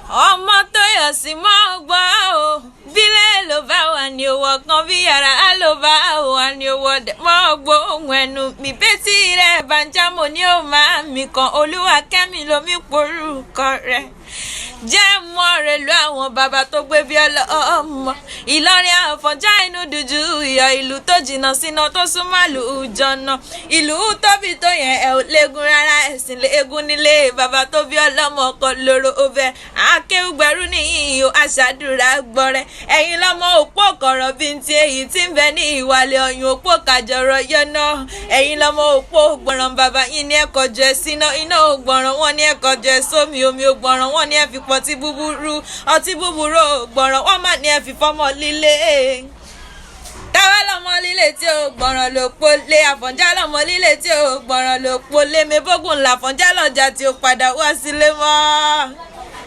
ọmọ tó yọ̀ sí mọ́ gbọ́ o bílẹ̀ ló bá wà ní owó kan bí yàrá ló bá wà ní owó mọ́ gbóhùn ẹnu mi bẹ́tí rẹ̀ bàjámọ̀ ní ó máa mi kan olúwa kẹ́mi lomi porúkọ rẹ̀ jẹ́ mọ́ rẹ̀ lọ àwọn bàbá tó gbé bí ọlọ́mọ Ìlọrin Àfọ̀njá inú dúdú ìyọ̀ ìlú tó jìnnà síná tó súnmọ́ àlùjọ́nà ìlú tóbi tó yẹn ẹ̀ ò léegun rárá ẹ̀sìn léegun nílé bàbá tó bí ọlọ́mọ kan lóró ọbẹ̀ akéwùgbẹ́rú nìyí o aṣàdúrà gbọ́rẹ́ ẹ̀yin lọ́mọ òpó kọ̀rọ̀ bíi ti èyí tí ń bẹ ní ìwàlẹ̀ ọ̀yún òpó kàjọrọ̀ yọ̀nà ẹ̀yin lọ́mọ òpó ògbọ̀ràn bàbá yín ní ẹ̀kọ́ jẹ síná iná ògbọ̀ràn wọn ní ẹ̀kọ́ jẹ sómi omi ògbọ̀ràn wọn ní ẹ̀fì pọtí búburú ọtí búburú ògbọ̀ràn wọn má ní ẹ̀fì fọ́mọ líle táwa lọmọ líle tí ó gbọ̀ràn ló polé Àfọ̀njá lọmọ líle tí ó gbọ̀ràn ló polé mebógun làfọ̀njá lọ́jà tí ó padà wá sílé mọ́.